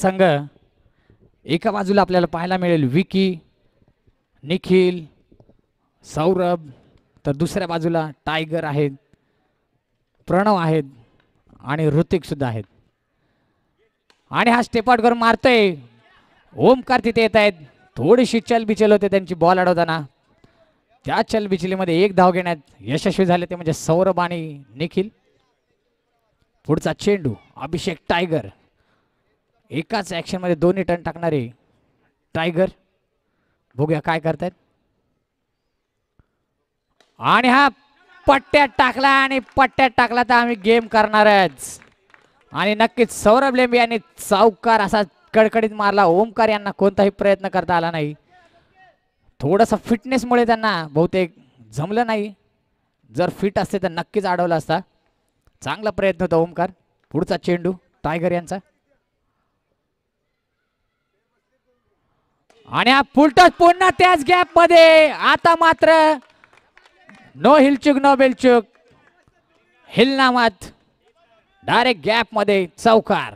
संघ एका बाजूला आपल्याला पाहायला मिळेल विकी, निखिल, सौरभ, तर दुसऱ्या बाजूला टायगर आहेत, प्रणव आहेत आणि ऋतिक सुद्धा आहेत. आणि हा स्टेप आउट करून मारतोय. ओमकार तिथे येत आहेत. थोडीशी चलबिचल होते त्यांची बॉल अडवताना. त्या चलबिचलीमध्ये एक धाव घेण्यात यशस्वी झाले ते म्हणजे सौरभ आणि निखिल. पुढचा चेंडू अभिषेक टायगर, एकाच ऍक्शन मध्ये दोन्ही टर्न टाकणारे टायगर. बघूया काय करतायत. आणि हा पट्ट्यात टाकला आणि पट्ट्यात टाकला तर आम्ही गेम करणारच. आणि नक्कीच सौरभ लेंबे यांनी चौकार असा कडकडीत मारला. ओमकार यांना कोणताही प्रयत्न करता आला नाही. थोडासा फिटनेसमुळे त्यांना बहुतेक जमलं नाही. जर फिट असते तर नक्कीच अडवला असता. चांगला प्रयत्न होता ओमकार. पुढचा चेंडू टायगर यांचा. आणि हा फुलटॉस पुन्हा त्याच गॅप मध्ये. आता मात्र नो हिलचूक नो बेलचूक. हिलनामत डायरेक्ट गॅप मध्ये चौकार.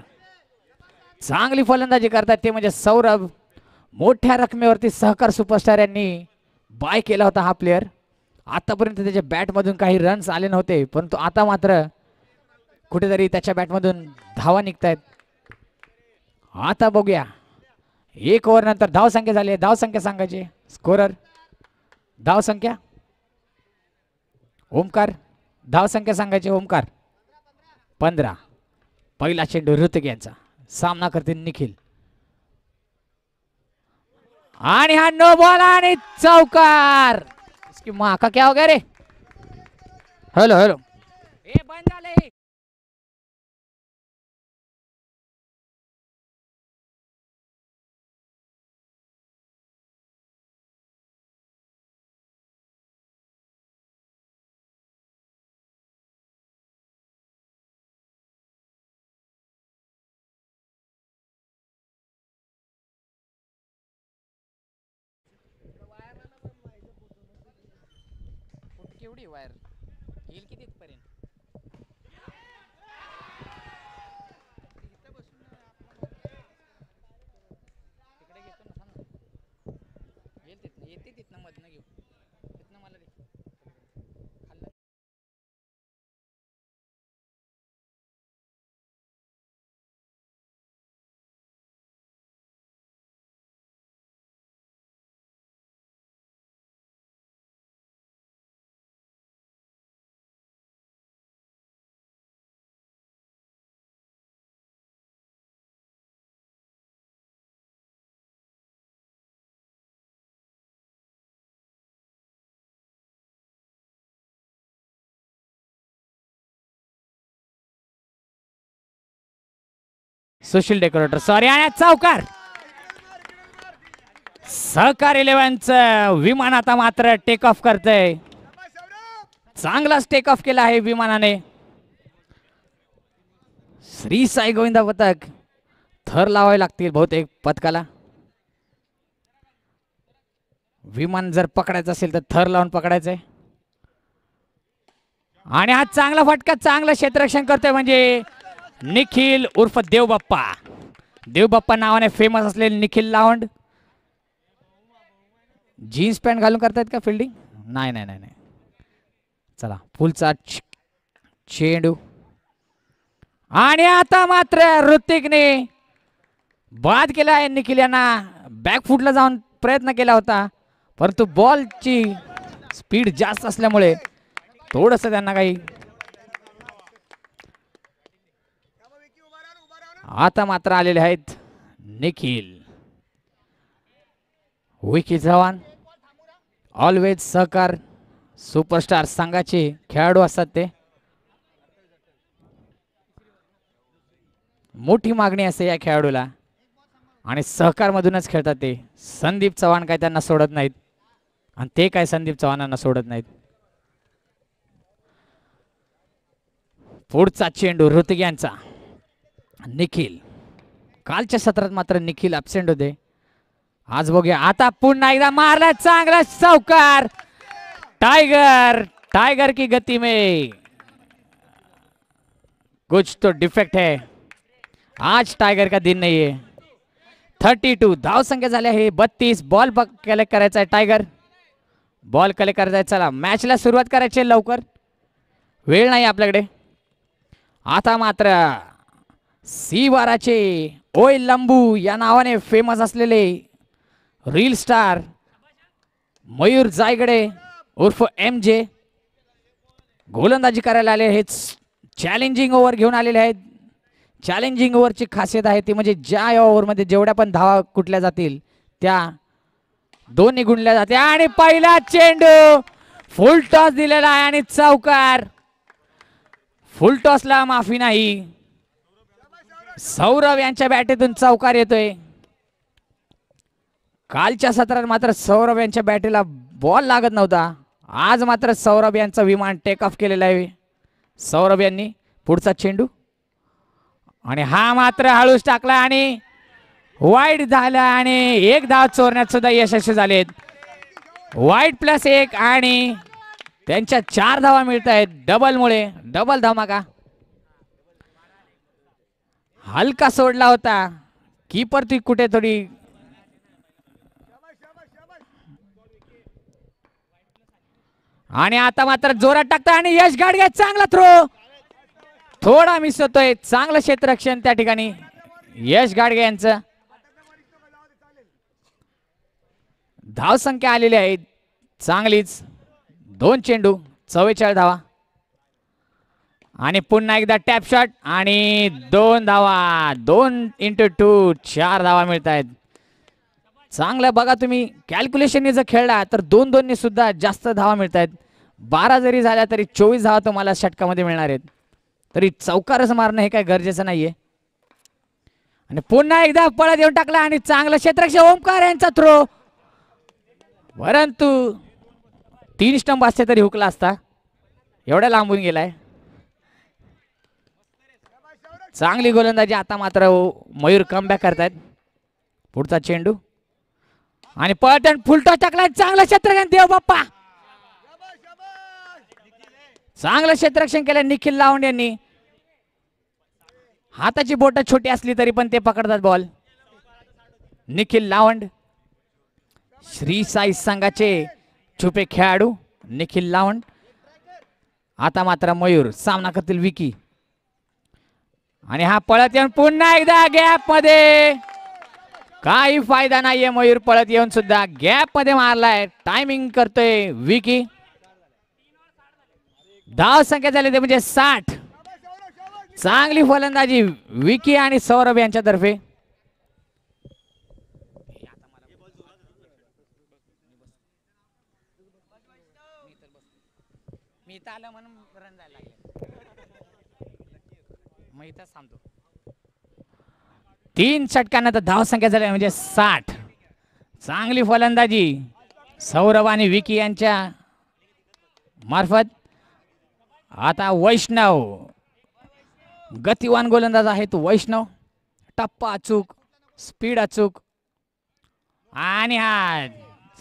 चांगली फलंदाजी करतात ते म्हणजे सौरभ. मोठ्या रकमेवरती सहकार सुपरस्टार यांनी बाय केला होता हा प्लेअर. आतापर्यंत त्याच्या बॅटमधून काही रन्स आले नव्हते, परंतु आता मात्र कुठेतरी त्याच्या बॅटमधून धावा निघतायत. आता बघूया. एक ओव्हर नंतर धावसंख्या झाली. धावसंख्या सांगायची स्कोरर. धावसंख्या ओमकार. धावसंख्या सांगायची ओमकार 15. पहिला चेंडू ऋतिक यांचा. सामना करते निखिल. आणि हा नो बॉल आणि चौकार. इसकी माँ का क्या हो गया रे. हेलो हेलो ए बंद झाले. केवढी वायर येईल किती पर्यंत. तिकडे घेतो ना थांब. येईल तिथनं येते तिथनं मधनं घेऊ. तिथनं मला दे. खाल्लं. Sushil decorator sorry. आणि चौकार. सहकार 11चं विमान आता मात्र टेक ऑफ करतंय. चांगलाच टेक ऑफ केला आहे विमानाने. श्री साई गोविंदा पथक. थर लावावे लागतील बहुतेक पथकाला. विमान जर पकडायचं असेल तर थर लावून पकडायचंय. आणि हा चांगला फटका. चांगलं क्षेत्ररक्षण करतोय म्हणजे निखिल उर्फ देवबाप्पा. देवबाप्पा नावाने फेमस असलेले निखिल लावंड. जीन्स पॅन्ट घालून करतायत का फिल्डिंग. नाही नाही नाही. चला फुलचा चेंडू. आणि आता मात्र ऋतिकने बाद केला आहे. निखिल यांना बॅकफुटला जाऊन प्रयत्न केला होता, परंतु बॉलची स्पीड जास्त असल्यामुळे थोडंसं त्यांना काही. आता मात्र आलेले आहेत निखिल. विकी चव्हाण ऑलवेज सहकार सुपरस्टार संघाचे खेळाडू असतात ते. मोठी मागणी असते या खेळाडूला आणि सहकार मधूनच खेळतात ते. संदीप चव्हाण काय त्यांना सोडत नाहीत आणि ते काय संदीप चव्हाणांना सोडत नाहीत. पुढचा चेंडू ऋतिक यांचा. निखिल. कालच्या सत्रात मात्र निखिल ॲब्सेंट होते. आज बघूया. आता पुन्हा एकदा मारला चांगला चौकार. टाइगर. टाइगर की गति में कुछ तो डिफेक्ट है. आज टाइगर का दिन नहीं है. 32 धावसंख्या झाली आहे 32. बॉल कलेक्ट करायचा आहे टायगर. बॉल कलेक्ट करायचा आहे. चला मॅचला सुरुवात करायची आहे लवकर, वेळ नाही आपल्याकडे. आता मात्र सी वाराचे ओय लंबू या नावाने फेमस असलेले रील स्टार मयूर जायगडे उर्फ MJ गोलंदाजी करायला आले आहेत. चॅलेंजिंग ओव्हर घेऊन आलेले आहेत. चॅलेंजिंग ओव्हरची खासियत आहे ती म्हणजे ज्या ओव्हरमध्ये जेवढ्या पण धावा कुठल्या जातील त्या दोन्ही गुणल्या जाते. आणि पहिला चेंडू फुल टॉस दिलेला आहे आणि चौकार. फुल टॉसला माफी नाही. सौरभ यांच्या बॅटेतून चौकार येतोय. कालच्या सत्रात मात्र सौरभ यांच्या बॅटेला बॉल लागत नव्हता. आज मात्र सौरभ यांचं विमान टेक ऑफ केलेलं आहे. सौरभ यांनी पुढचा चेंडू आणि हा मात्र हळूच टाकला आणि वाईट झाला आणि एक धाव चोरण्यात सुद्धा यशस्वी झालेत. वाईट +1 आणि त्यांच्या 4 धावा मिळत आहेत डबलमुळे. डबल धमाका. हलका सोडला होता कीपर ती कुठे थोडी आणि आता मात्र जोरात टाकता आणि यश गाडगे चांगला थ्रो. थोडा मिस होतोय. चांगलं क्षेत्ररक्षण त्या ठिकाणी यश गाडगे यांचं. धावसंख्या आलेली आहे चांगलीच. 2 चेंडू 44 धावा आणि पुन्हा एकदा टॅप शॉट आणि 2 धावा. 2 × 2 4 धावा मिळत आहेत. चांगलं बघा तुम्ही कॅल्क्युलेशनने जर खेळला तर 2-2 ने सुद्धा जास्त धावा मिळत आहेत. 12 जरी झाल्या तरी 24 धावा तुम्हाला षटकामध्ये मिळणार आहेत. तरी चौकारच मारणं हे काय गरजेचं नाहीये. आणि पुन्हा एकदा पळत येऊन टाकला आणि चांगलं क्षेत्ररक्षण ओमकार यांचा थ्रो. परंतु 3 स्टंप असते तरी हुकला असता. एवढ्या लांबून गेलाय. चांगली गोलंदाजी. आता मात्र मयूर कमबॅक करतायत. पुढचा चेंडू आणि पळत फुलटॉस टाकला. चांगलं क्षेत्ररक्षण देव बाप्पा. चांगलं क्षेत्ररक्षण केलं निखिल लावंड यांनी. हाताची बोट छोटी असली तरी पण ते पकडतात बॉल. निखिल लावंड श्री साई संघाचे छुपे खेळाडू निखिल लावंड. आता मात्र मयूर सामना करतील विकी आणि हा पळत येऊन पुन्हा एकदा गॅप मध्ये. काही फायदा नाहीये. मयूर पळत येऊन सुद्धा गॅप मध्ये मारलाय. टायमिंग करतोय विकी. धाव संख्या झाली ते म्हणजे 60. चांगली फलंदाजी विकी आणि सौरभ यांच्यातर्फे. मी इथं आलं म्हणून रन जायला लागले. मग इथंच थांबतो. 3 षटकांनंतर धाव संख्या झाली म्हणजे 60. चांगली फलंदाजी सौरभ आणि विकी यांच्या मार्फत. आता वैष्णव गतिवान गोलंदाज आहेत. वैष्णव टप्पा अचूक, स्पीड अचूक आणि हा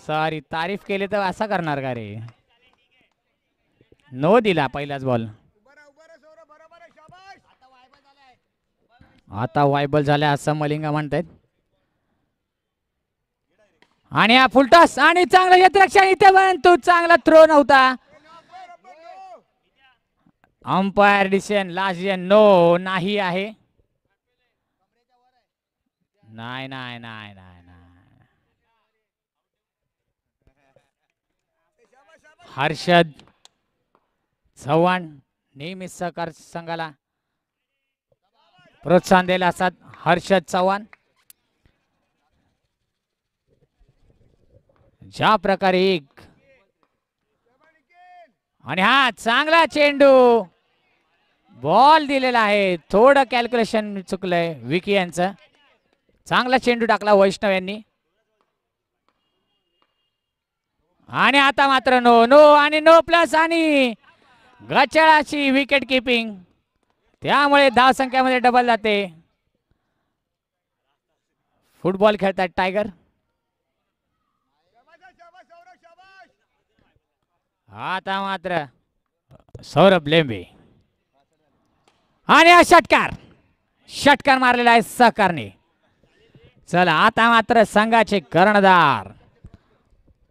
सॉरी तारीफ केली तर असा करणार का रे. नो दिला पहिलाच बॉल. आता वायबल झाल्या असं मलिंगा म्हणतायत. आणि हा फुलटॉस आणि चांगलं क्षेत्ररक्षण इथे परंतु चांगला थ्रो नव्हता. Umpire decision last decision no नाही आहे. नाही नाही नाही नाही नाही. हर्षद चव्हाण नेहमी सहकार संघाला प्रोत्साहन दिले असतात. हर्षद चव्हाण ज्या प्रकारे एक आणि हा चांगला चेंडू बॉल दिलेला आहे. थोडं कॅल्क्युलेशन चुकलंय विकी यांचं. चांगला चेंडू टाकला वैष्णव यांनी आणि आता मात्र नो नो आणि नो प्लस आणि गचळाची विकेट किपिंग. त्यामुळे धाव संख्यामध्ये डबल जाते. फुटबॉल खेळतात टायगर. आता मात्र सौरभ लेंबे आणि हा षटकार मारलेला आहे सहकारने. चला आता मात्र संघाचे कर्णधार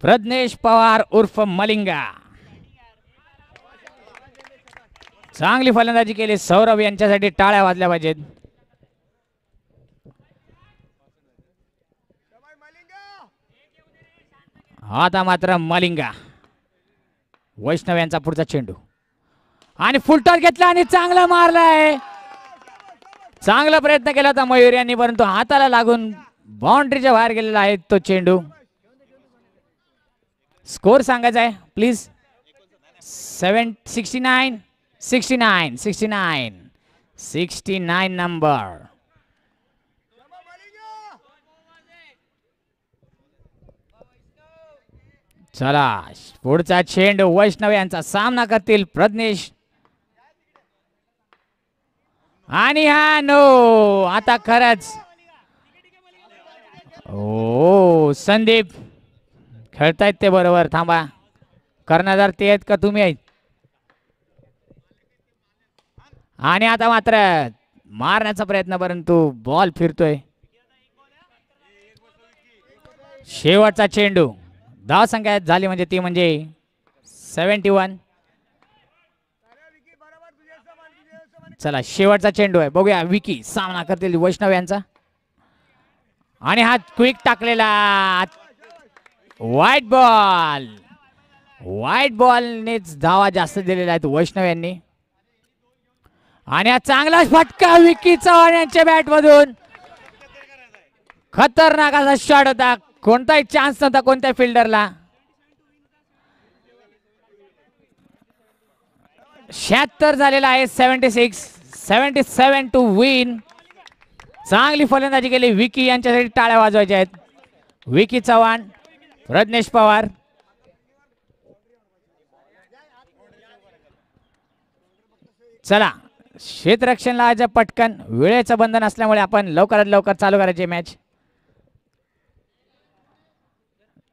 प्रज्ञेश पवार उर्फ मलिंगा. चांगली फलंदाजी केली. सौरभ यांच्यासाठी टाळ्या वाजल्या पाहिजेत. आता मात्र मलिंगा. वैष्णव यांचा पुढचा चेंडू आणि फुलटॉस घेतला आणि चांगला मारलाय. चांगला प्रयत्न केला होता मयूर यांनी, परंतु हाताला लागून बाउंड्रीच्या बाहेर गेलेला आहे तो चेंडू. स्कोर सांगायचा आहे प्लीज. 69 नंबर. चला पुढचा चेंडू वैष्णव यांचा. सामना करतील प्रज्ञेश आणि हा नो. आता खरंच ओ संदीप खेळतायत ते बरोबर. थांबा, कर्णधार ते आहेत का तुम्ही आहेत? आणि आता मात्र मारण्याचा प्रयत्न, परंतु बॉल फिरतोय. शेवटचा चेंडू. धाव संख्या झाली म्हणजे ती म्हणजे 71. चला शेवटचा चेंडू आहे, बघूया विकी सामना करतील वैष्णव यांचा. आणि हा क्विक टाकलेला व्हाईट बॉल. व्हाईट बॉलनेच धावा जास्त दिलेल्या आहेत वैष्णव यांनी. आणि हा चांगला फटका विकी चव्हाण यांच्या बॅट मधून. खतरनाक असा शॉट होता. कोणताही चान्स नव्हता कोणत्या फिल्डरला. 76 झालेला आहे. 77 टू विन. चांगली फलंदाजी केली विकी यांच्यासाठी. टाळ्या वाजवायच्या आहेत. विकी चव्हाण, प्रज्ञेश पवार. चला क्षेत्ररक्षण लावायचं पटकन. वेळेचं बंधन असल्यामुळे आपण लवकरात लवकर चालू करायची मॅच.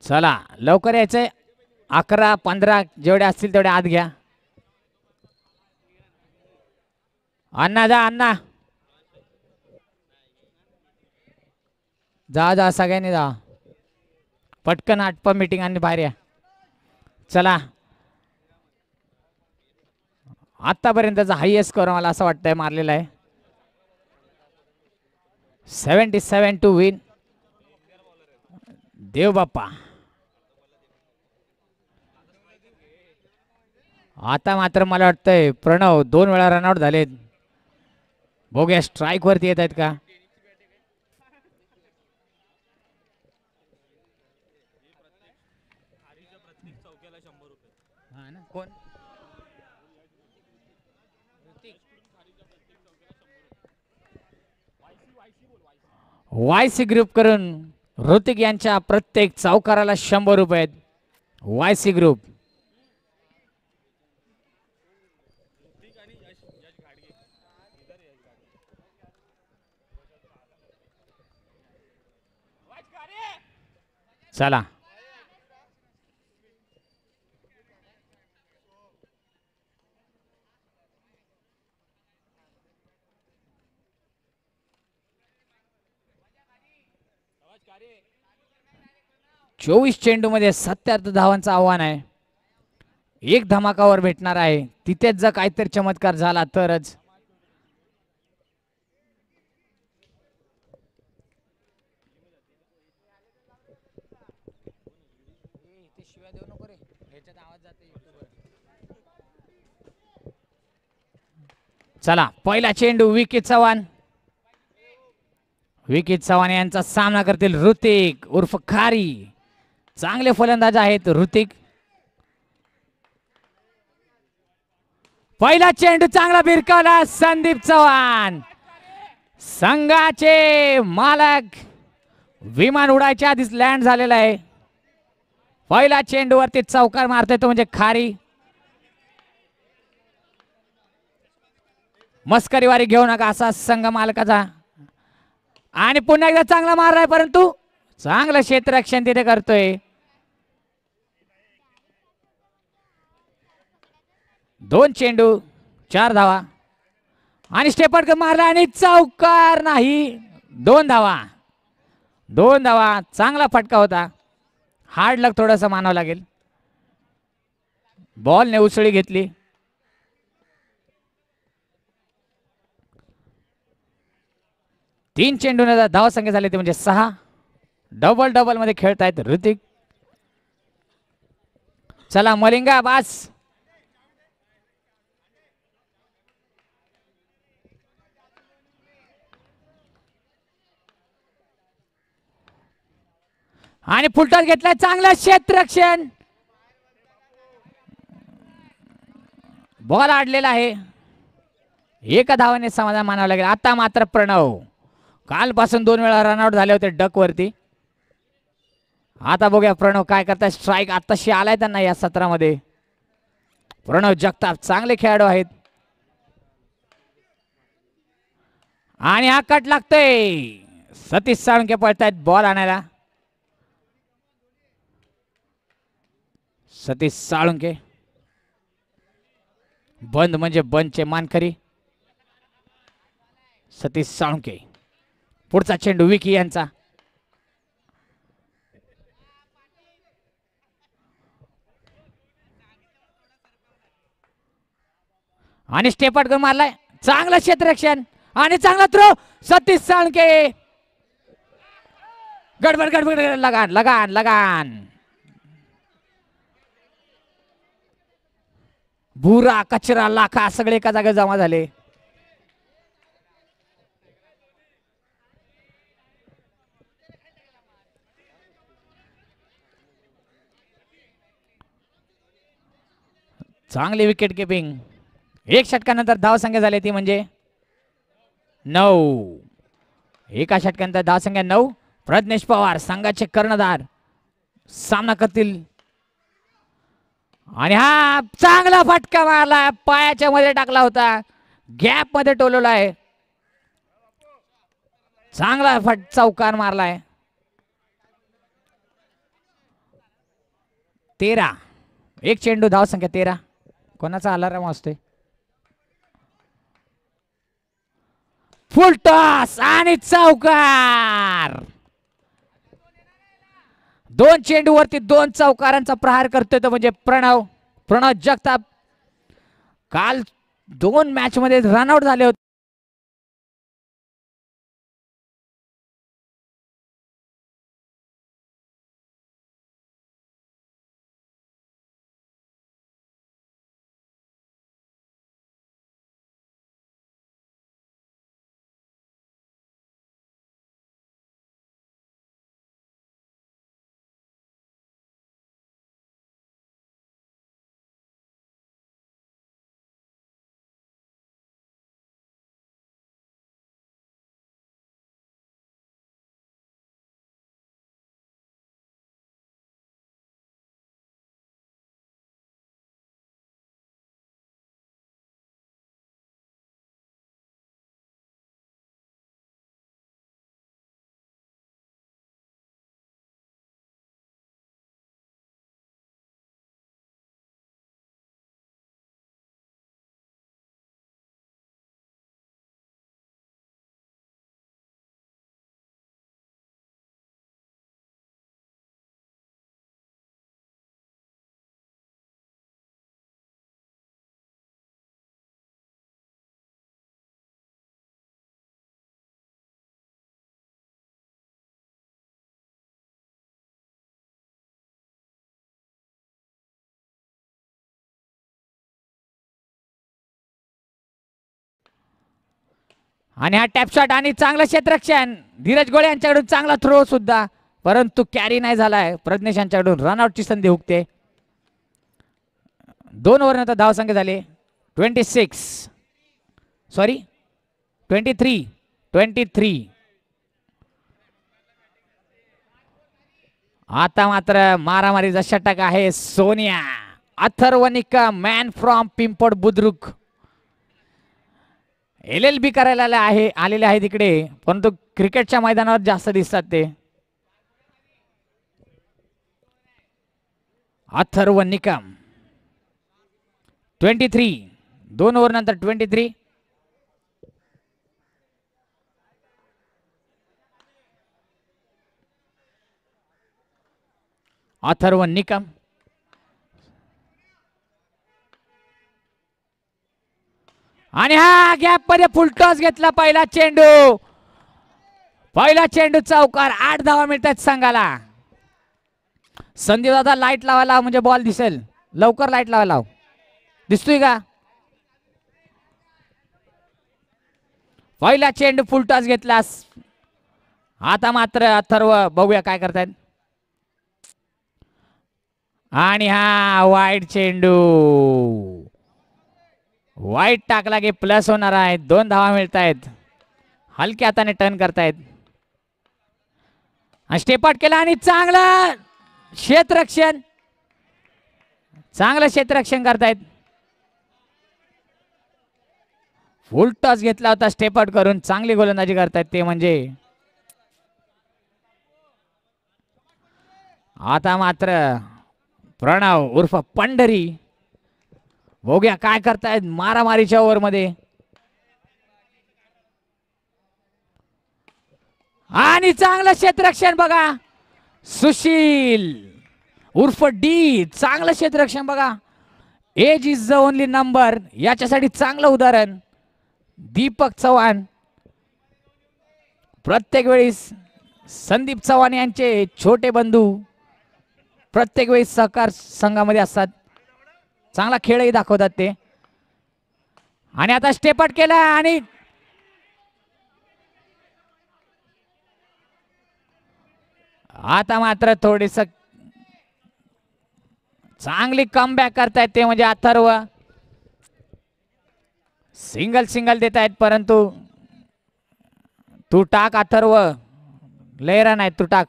चला लवकर यायचंय. 11-15 जेवढे असतील तेवढे आत घ्या. अण्णा जा, अण्णा जा जा, सगळ्यांनी जा पटकन. आटपा मीटिंग आणि बाहेर या. चला आतापर्यंतचा हायएस्ट स्कोर मला असं वाटतंय मारलेला आहे. 77 टू विन. देव बाप्पा. आता मात्र मला वाटतंय प्रणव 2 वेळा रनआउट झालेत. बघूया स्ट्राइक वरती येत आहेत का. कोण वायसी ग्रुप करून ऋतिक यांच्या प्रत्येक चौकाराला 100 रुपये. YC group. चला चोवीस चेंडू मध्ये 77 धावांचं आव्हान आहे. एक धमाकावर भेटणार आहे. तिथेच जर काहीतरी चमत्कार झाला तरच. चला पहिला चेंडू विकी चव्हाण. विकी चव्हाण यांचा सामना करतील ऋतिक उर्फ खारी. चांगले फलंदाज आहेत ऋतिक. पहिला चेंडू चांगला भिरकावला. संदीप चव्हाण संघाचे मालक. विमान उडायच्या आधीच लँड झालेला आहे. पहिला चेंडूवरती चौकार मारतोय तो म्हणजे खारी. मस्करीवारी घेऊ नका असा संघ मालकाचा. आणि पुन्हा एकदा चांगला मारलाय, परंतु चांगलं क्षेत्ररक्षण तिथे करतोय. 2 चेंडू 4 धावा. आणि स्टेपट मारला आणि चौकार नाही. 2 धावा. 2 धावा. चांगला फटका होता. हार्ड लक थोडंसं मानावं लागेल. बॉलने उसळी घेतली. तीन चेंडूने धाव संख्या झाली ते म्हणजे 6. डबल डबल मध्ये खेळतायत ऋतिक. चला मलिंगा बास. आणि फुलटॉस घेतलाय. चांगलं क्षेत्ररक्षण. बॉल आडलेला आहे. एका धावाने समाधान मानावं लागेल. आता मात्र प्रणव कालपासून 2 वेळा रनआउट झाले होते डक वरती. आता बघूया प्रणव काय करताय. स्ट्राईक आताशी आलाय त्यांना या सत्रामध्ये. प्रणव जगताप चांगले खेळाडू आहेत. आणि हा कट लागतोय. सतीश साळुंके पळतायत बॉल आणायला. सतीश साळुंके बंद म्हणजे बंदचे मानकरी सतीश साळुंके. पुढचा चेंडू विकी यांचा. आणि स्टेप करून मारलाय. चांगलं क्षेत्ररक्षण आणि चांगला थ्रो. सतीश साळुंके. गडबड गडबड. लगान लगान लगान. भुरा कचरा लाखा सगळे एका जागेवर जमा झाले. चांगली विकेट किपिंग. 1 षटकानंतर धाव संख्या झाली ती म्हणजे 9. एका षटकानंतर धाव संख्या 9. प्रज्ञेश पवार संघाचे कर्णधार सामना करतील. आणि हा चांगला फटका मारला. पायाच्या मध्ये टाकला होता. गॅप मध्ये टोलवला आहे. चांगला चौकार मारलाय. 13. एक चेंडू धाव संख्या 13. कोणाचा अलार्म असतोय. फुल टॉस आणि चौकार. 2 चेंडू वरती 2 चौकारांचा प्रहार करतोय तो म्हणजे प्रणव जगताप. काल 2 मॅच मध्ये रनआउट झाले होते. आणि हा टॅप शॉट आणि चांगलं क्षेत्ररक्षण. धीरज गोळे यांच्याकडून चांगला थ्रो सुद्धा परंतु कॅरी नाही झालाय. प्रज्ञेश यांच्याकडून रनआउटची संधी हुकते. 2 ओव्हर नंतर धाव संख्या झाली 23. सॉरी 23. आता मात्र मारामारीचा षटक आहे. Sonia Atharva Nikam man from Pimpad Budruk LLB करायला आलेले आहे तिकडे परंतु क्रिकेटच्या मैदानावर जास्त दिसतात ते. अथर्व निकम 23. 2 ओव्हर नंतर 23. अथर्व निकम. आणि हा गॅप मध्ये फुलटॉस घेतला. पहिला चेंडू चौकार. 8 धावा मिळतात संघाला. संदीप दादा लाईट लावायला म्हणजे बॉल दिसेल. लवकर लाईट लावायला. दिसतोय का? पहिला चेंडू फुलटॉस घेतलास. आता मात्र अथर्व बघूया काय करतायत. आणि हा वाईट चेंडू. वाईट टाकला की प्लस होणार आहे. 2 धावा मिळत आहेत. हलक्या हाताने टर्न करतायत. स्टेप आउट केला आणि चांगलं क्षेत्ररक्षण करतायत. फुल टॉस घेतला होता स्टेप आउट करून. चांगली गोलंदाजी करतायत ते म्हणजे. आता मात्र प्रणव उर्फ पंढरी बघूया काय करतायत मारामारीच्या ओव्हर मध्ये. आणि चांगलं क्षेत्ररक्षण बघा. सुशील उर्फ डी. चांगलं क्षेत्ररक्षण बघा. Age is the only number. याच्यासाठी चांगलं उदाहरण दीपक चव्हाण. प्रत्येक वेळी संदीप चव्हाण यांचे छोटे बंधू प्रत्येक वेळी सहकार संघामध्ये असतात. चांगला खेळही दाखवतात ते. आणि आता स्टेप आउट केला आणि आता मात्र थोडीस चांगली कमबॅक करतायत ते म्हणजे अथर्व. सिंगल देत आहेत परंतु तू टाक अथर्व. लय नाही तू टाक.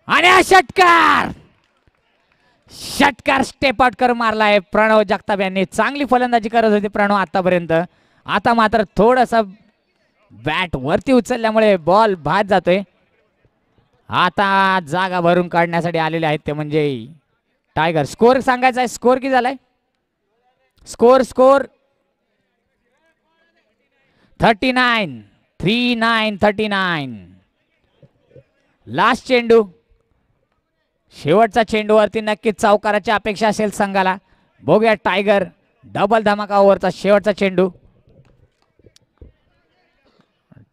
आणि षटकार स्टेप आउट कर मारलाय प्रणव जगताप यांनी. चांगली फलंदाजी करत होते प्रणव आतापर्यंत. आता मात्र थोडस बॅट वरती उचलल्यामुळे बॉल बाद जातोय. आता जागा भरून काढण्यासाठी आलेले आहेत ते म्हणजे टायगर. स्कोर सांगायचा आहे. स्कोर किती झालाय? स्कोर 39. लास्ट चेंडू. शेवटचा चेंडूवरती नक्कीच चौकाराची अपेक्षा असेल संघाला. बघूया टायगर डबल धमाका ओव्हरचा शेवटचा चेंडू.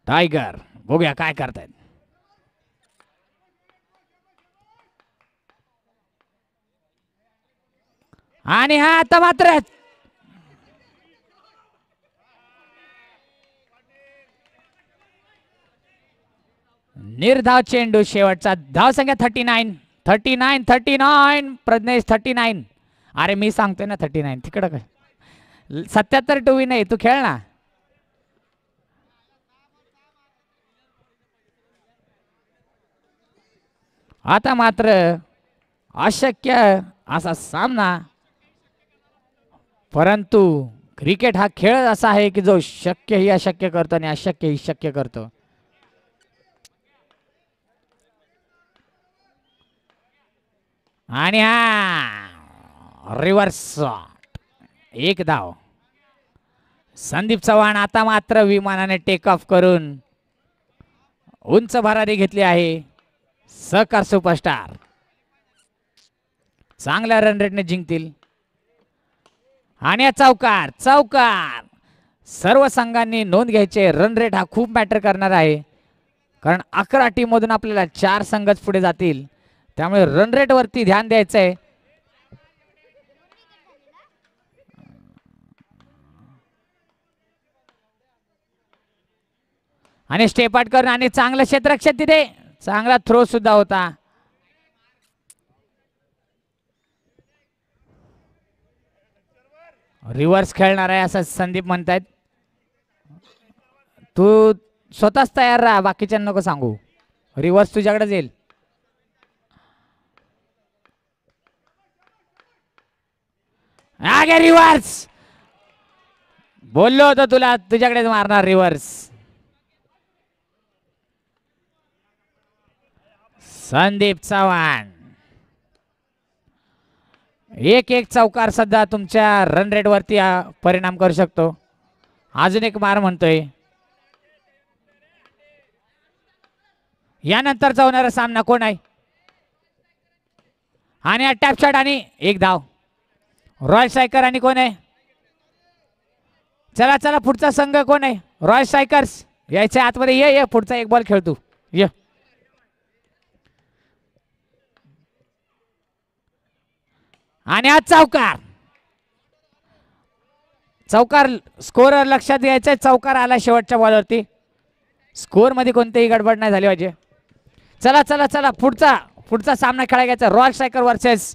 टायगर बघूया काय करतायत. आणि हा आता मात्र निर्धाव चेंडू. शेवटचा धाव संख्या 39. प्रज्ञेश 39. अरे मी सांगतोय ना 39. तिकडं काय 77 टू नाही. तू खेळ ना. आता मात्र अशक्य असा सामना. परंतु क्रिकेट हा खेळ असा आहे की जो शक्य ही अशक्य करतो आणि अशक्य ही शक्य करतो. आणि हा रिव्हर्स 1 धाव. संदीप चव्हाण आता मात्र विमानाने टेक ऑफ करून उंच भरारी घेतली आहे. सहकार सुपरस्टार चांगल्या रन रेटने जिंकतील. आणि चौकार. सर्व संघांनी नोंद घ्यायचे. रन रेट हा खूप मॅटर करणार आहे. कारण 11 टीम मधून आपल्याला 4 संघच पुढे जातील. त्यामुळे रन रेट वरती ध्यान द्यायचंय. आणि स्टेप आउट करून आणि चांगलं क्षेत्ररक्षण तिथे. चांगला थ्रो सुद्धा होता. रिव्हर्स खेळणार आहे असं संदीप म्हणतायत. तू स्वतःच तयार राहा. बाकीच्यांना नको सांगू. रिव्हर्स तुझ्याकडेच येईल. आगे रिव्हर्स. बोललो होतो तुला तुझ्याकडेच मारणार रिव्हर्स. संदीप चव्हाण एक चौकार सध्या तुमच्या रन रेट वरती परिणाम करू शकतो. अजून एक मार म्हणतोय. यानंतरचा होणारा सामना कोण आहे आणि टॅप शॉट आणि एक धाव. रॉयल स्ट्रायकर आणि कोण आहे. चला चला पुढचा संघ कोण आहे. रॉयल स्ट्रायकर्स यायच्या आतमध्ये ये पुढचा एक बॉल खेळतो ये. आणि आज चौकार. चौकार स्कोर लक्षात घ्यायचा. चौकार आला शेवटच्या बॉलवरती. स्कोर मध्ये कोणतीही गडबड नाही झाली पाहिजे. चला चला चला पुढचा सामना खेळायचा. Royal striker versus